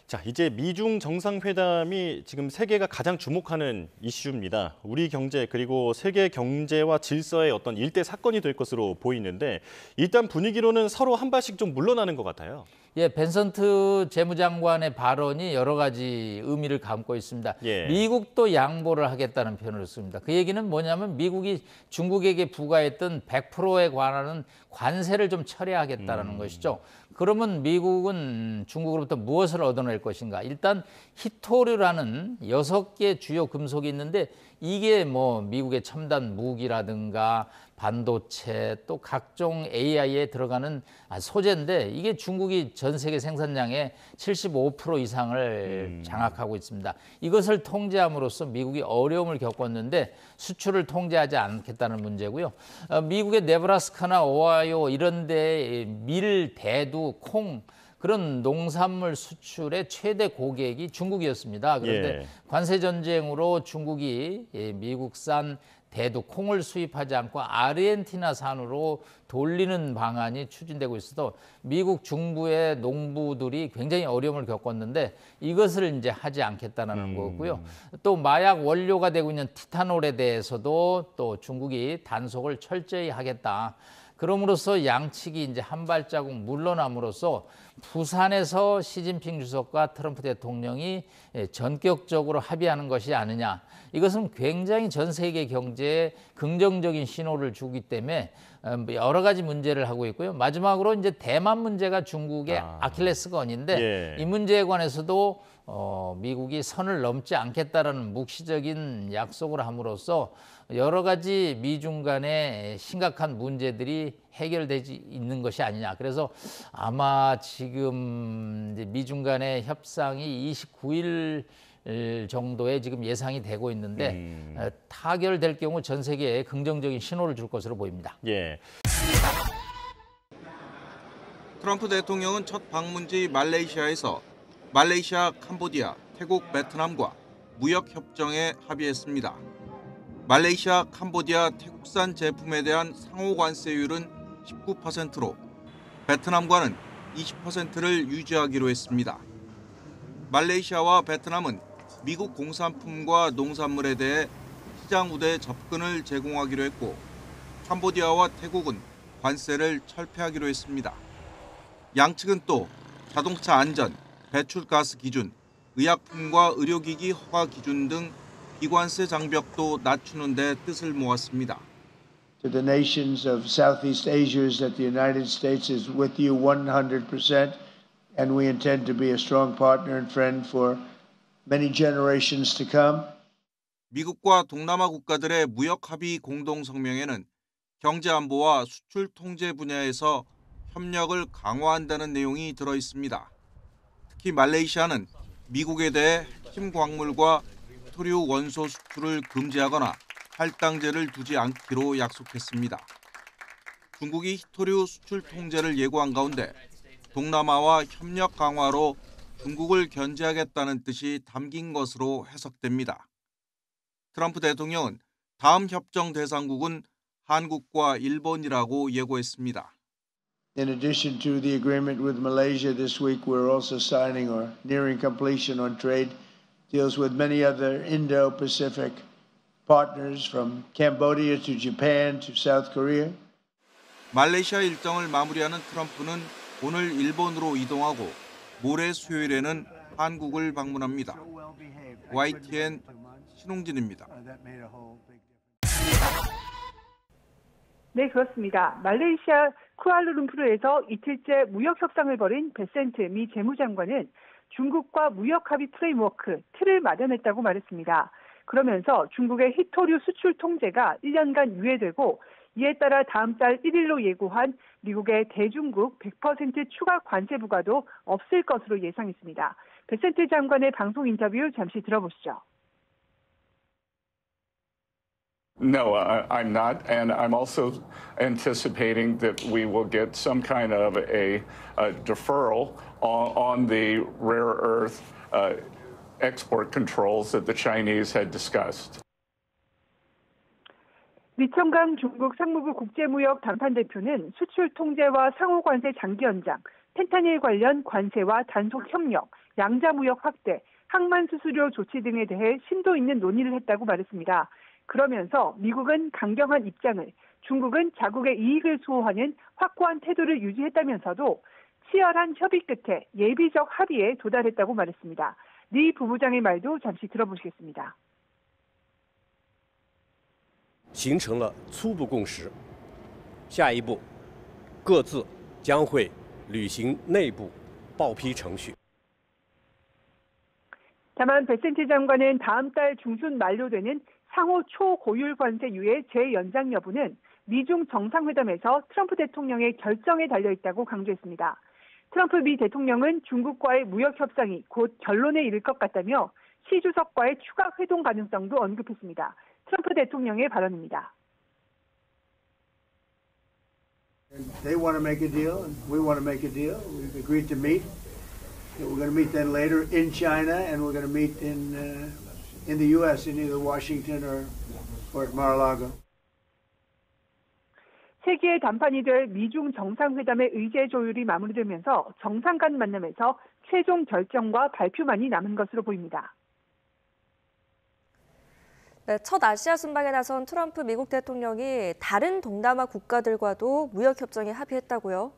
자, 이제 미중 정상회담이 지금 세계가 가장 주목하는 이슈입니다. 우리 경제 그리고 세계 경제와 질서의 어떤 일대 사건이 될 것으로 보이는데 일단 분위기로는 서로 한 발씩 좀 물러나는 것 같아요. 예, 벤선트 재무장관의 발언이 여러 가지 의미를 담고 있습니다. 예. 미국도 양보를 하겠다는 표현을 씁니다. 그 얘기는 뭐냐면 미국이 중국에게 부과했던 100%에 관한 관세를 좀 철회하겠다는 것이죠. 그러면 미국은 중국으로부터 무엇을 얻어낼 것인가? 일단 히토류라는 6개 주요 금속이 있는데 이게 뭐 미국의 첨단 무기라든가 반도체 또 각종 AI에 들어가는 소재인데 이게 중국이 전 세계 생산량의 75% 이상을 장악하고 있습니다. 이것을 통제함으로써 미국이 어려움을 겪었는데 수출을 통제하지 않겠다는 문제고요. 미국의 네브라스카나 오하이오 이런 데 밀, 대두, 콩 그런 농산물 수출의 최대 고객이 중국이었습니다. 그런데 관세 전쟁으로 중국이 미국산 대두 콩을 수입하지 않고 아르헨티나산으로 돌리는 방안이 추진되고 있어도 미국 중부의 농부들이 굉장히 어려움을 겪었는데 이것을 이제 하지 않겠다는 거고요. 또 마약 원료가 되고 있는 티타놀에 대해서도 또 중국이 단속을 철저히 하겠다. 그럼으로써 양측이 이제 한 발자국 물러남으로써 부산에서 시진핑 주석과 트럼프 대통령이 전격적으로 합의하는 것이 아니냐. 이것은 굉장히 전 세계 경제에 긍정적인 신호를 주기 때문에 여러 가지 문제를 하고 있고요. 마지막으로 이제 대만 문제가 중국의 아킬레스건인데 이 문제에 관해서도 미국이 선을 넘지 않겠다라는 묵시적인 약속을 함으로써 여러 가지 미중 간의 심각한 문제들이 해결되지 있는 것이 아니냐. 그래서 아마 지금 미중 간의 협상이 29일 정도에 지금 예상이 되고 있는데 타결될 경우 전 세계에 긍정적인 신호를 줄 것으로 보입니다. 예. 트럼프 대통령은 첫 방문지 말레이시아에서 말레이시아, 캄보디아, 태국, 베트남과 무역 협정에 합의했습니다. 말레이시아, 캄보디아, 태국산 제품에 대한 상호 관세율은 19%로 베트남과는 20%를 유지하기로 했습니다. 말레이시아와 베트남은 미국 공산품과 농산물에 대해 시장 우대 접근을 제공하기로 했고 캄보디아와 태국은 관세를 철폐하기로 했습니다. 양측은 또 자동차 안전, 배출가스 기준, 의약품과 의료기기 허가 기준 등 비관세 장벽도 낮추는 데 뜻을 모았습니다. To the nations of Southeast Asia is that the United States is with you 100%, and we intend to be a strong partner and friend for many generations to come. 미국과 동남아 국가들의 무역 합의 공동 성명에는 경제 안보와 수출 통제 분야에서 협력을 강화한다는 내용이 들어 있습니다. 특히 말레이시아는 미국에 대해 핵심 광물과 히토류 원소 수출을 금지하거나 할당제를 두지 않기로 약속했습니다. 중국이 히토류 수출 통제를 예고한 가운데 동남아와 협력 강화로 중국을 견제하겠다는 뜻이 담긴 것으로 해석됩니다. 트럼프 대통령은 다음 협정 대상국은 한국과 일본이라고 예고했습니다. In addition to the agreement with Malaysia this week, we're also signing or nearing completion on trade deals with many other Indo-Pacific partners from Cambodia to Japan to South Korea. 말레이시아 일정을 마무리하는 트럼프는 오늘 일본으로 이동하고 모레 수요일에는 한국을 방문합니다. YTN 신홍진입니다. 네, 그렇습니다. 말레이시아 쿠알라룸푸르에서 이틀째 무역 협상을 벌인 베센트 미 재무장관은 중국과 무역 합의 프레임워크, 틀을 마련했다고 말했습니다. 그러면서 중국의 히토류 수출 통제가 1년간 유예되고 이에 따라 다음 달 1일로 예고한 미국의 대중국 100% 추가 관세 부과도 없을 것으로 예상했습니다. 베센트 장관의 방송 인터뷰 잠시 들어보시죠. No, I'm not, and I'm also anticipating that we will get some kind of a deferral on the rare earth export controls that the Chinese had discussed. 리청강 중국 상무부 국제무역 담판 대표는 수출 통제와 상호 관세 장기 연장, 펜타닐 관련 관세와 단속 협력, 양자 무역 확대, 항만 수수료 조치 등에 대해 심도 있는 논의를 했다고 말했습니다. 그러면서 미국은 강경한 입장을, 중국은 자국의 이익을 수호하는 확고한 태도를 유지했다면서도 치열한 협의 끝에 예비적 합의에 도달했다고 말했습니다. 리 부부장의 말도 잠시 들어보시겠습니다. 形成了初步共识，下一步各自将会履行内部报批程序。 다만 베센트 장관은 다음 달 중순 만료되는 상호 초고율 관세 유예 재연장 여부는 미중 정상회담에서 트럼프 대통령의 결정에 달려있다고 강조했습니다. 트럼프 미 대통령은 중국과의 무역 협상이 곧 결론에 이를 것 같다며 시 주석과의 추가 회동 가능성도 언급했습니다. 트럼프 대통령의 발언입니다. They want to make a deal, and we want to make a deal. We've agreed to meet. We're going to meet then later in China, and we're going to meet in the U.S. in either Washington or at Mar-a-Lago. 세계의 단판이 될 미중 정상회담의 의제 조율이 마무리되면서 정상 간 만남에서 최종 결정과 발표만이 남은 것으로 보입니다. 네, 첫 아시아 순방에 나선 트럼프 미국 대통령이 다른 동남아 국가들과도 무역 협정에 합의했다고요?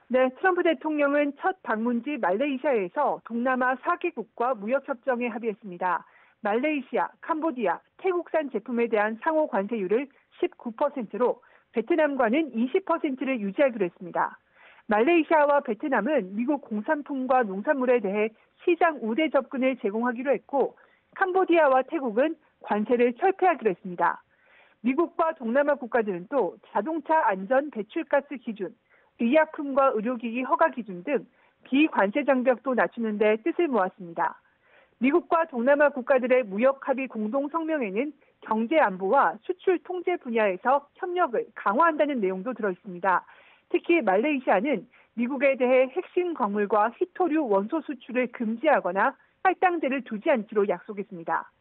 네, 트럼프 대통령은 첫 방문지 말레이시아에서 동남아 4개국과 무역 협정에 합의했습니다. 말레이시아, 캄보디아, 태국산 제품에 대한 상호 관세율을 19%로 베트남과는 20%를 유지하기로 했습니다. 말레이시아와 베트남은 미국 공산품과 농산물에 대해 시장 우대 접근을 제공하기로 했고 캄보디아와 태국은 관세를 철폐하기로 했습니다. 미국과 동남아 국가들은 또 자동차 안전 배출가스 기준, 의약품과 의료기기 허가 기준 등 비관세 장벽도 낮추는 데 뜻을 모았습니다. 미국과 동남아 국가들의 무역 합의 공동 성명에는 경제 안보와 수출 통제 분야에서 협력을 강화한다는 내용도 들어 있습니다. 특히 말레이시아는 미국에 대해 핵심 광물과 희토류 원소 수출을 금지하거나 할당제를 두지 않기로 약속했습니다.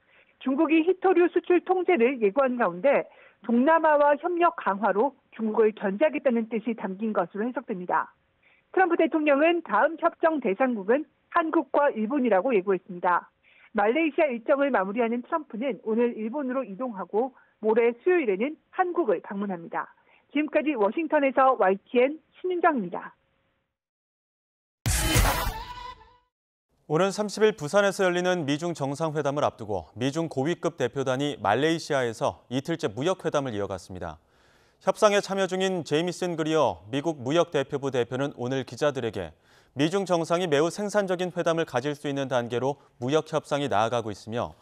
중국이 희토류 수출 통제를 예고한 가운데 동남아와 협력 강화로 중국을 견제하겠다는 뜻이 담긴 것으로 해석됩니다. 트럼프 대통령은 다음 협정 대상국은 한국과 일본이라고 예고했습니다. 말레이시아 일정을 마무리하는 트럼프는 오늘 일본으로 이동하고 모레 수요일에는 한국을 방문합니다. 지금까지 워싱턴에서 YTN 신윤정입니다. 오는 30일 부산에서 열리는 미중 정상회담을 앞두고 미중 고위급 대표단이 말레이시아에서 이틀째 무역회담을 이어갔습니다. 협상에 참여 중인 제이미슨 그리어 미국 무역대표부 대표는 오늘 기자들에게 미중 정상이 매우 생산적인 회담을 가질 수 있는 단계로 무역 협상이 나아가고 있으며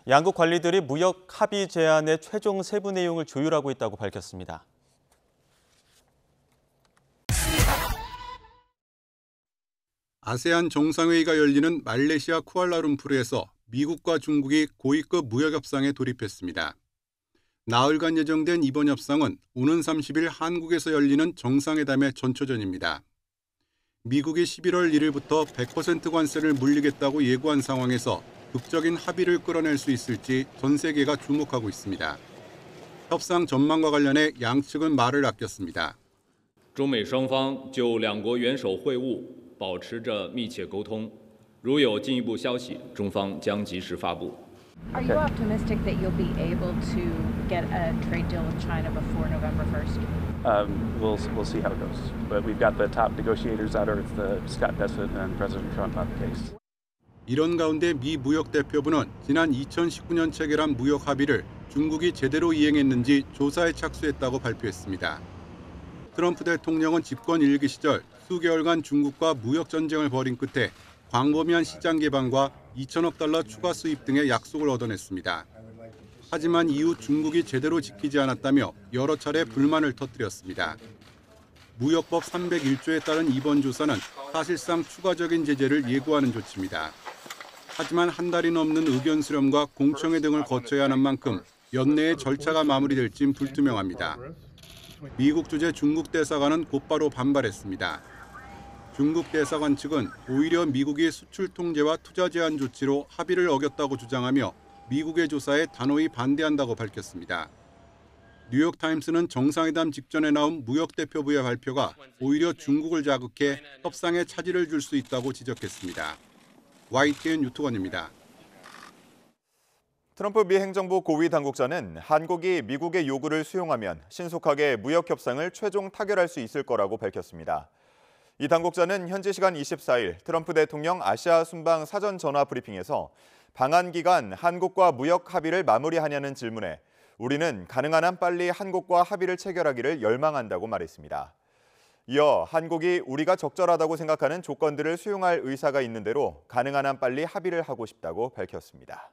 양국 관리들이 무역 합의 제안의 최종 세부 내용을 조율하고 있다고 밝혔습니다. 아세안 정상회의가 열리는 말레이시아 쿠알라룸푸르에서 미국과 중국이 고위급 무역 협상에 돌입했습니다. 나흘간 예정된 이번 협상은 오는 30일 한국에서 열리는 정상회담의 전초전입니다. 미국이 11월 1일부터 100% 관세를 물리겠다고 예고한 상황에서 극적인 합의를 끌어낼 수 있을지 전 세계가 주목하고 있습니다. 협상 전망과 관련해 양측은 말을 아꼈습니다. 中美双方就两国元首会晤保持着密切沟通，如有进一步消息，中方将及时发布。 Are you optimistic that you'll be able to get a trade deal with China before November 1st? We'll see how it goes. But we've got the top negotiators out of Scott Bessent and President Trump on the case. 이런 가운데 미 무역대표부는 지난 2019년 체결한 무역 합의를 중국이 제대로 이행했는지 조사에 착수했다고 발표했습니다. 트럼프 대통령은 집권 1기 시절 수개월간 중국과 무역 전쟁을 벌인 끝에 광범위한 시장 개방과 2천억 달러 추가 수입 등의 약속을 얻어냈습니다. 하지만 이후 중국이 제대로 지키지 않았다며 여러 차례 불만을 터뜨렸습니다. 무역법 301조에 따른 이번 조사는 사실상 추가적인 제재를 예고하는 조치입니다. 하지만 한 달이 넘는 의견 수렴과 공청회 등을 거쳐야 하는 만큼 연내에 절차가 마무리될진 불투명합니다. 미국 주재 중국 대사관은 곧바로 반발했습니다. 중국 대사관 측은 오히려 미국이 수출 통제와 투자 제한 조치로 합의를 어겼다고 주장하며 미국의 조사에 단호히 반대한다고 밝혔습니다. 뉴욕타임스는 정상회담 직전에 나온 무역대표부의 발표가 오히려 중국을 자극해 협상에 차질을 줄 수 있다고 지적했습니다. YTN 유튜원입니다. 트럼프 미 행정부 고위 당국자는 한국이 미국의 요구를 수용하면 신속하게 무역 협상을 최종 타결할 수 있을 거라고 밝혔습니다. 이 당국자는 현지 시간 24일 트럼프 대통령 아시아 순방 사전 전화 브리핑에서 방한 기간 한국과 무역 합의를 마무리하냐는 질문에 우리는 가능한 한 빨리 한국과 합의를 체결하기를 열망한다고 말했습니다. 이어 한국이 우리가 적절하다고 생각하는 조건들을 수용할 의사가 있는 대로 가능한 한 빨리 합의를 하고 싶다고 밝혔습니다.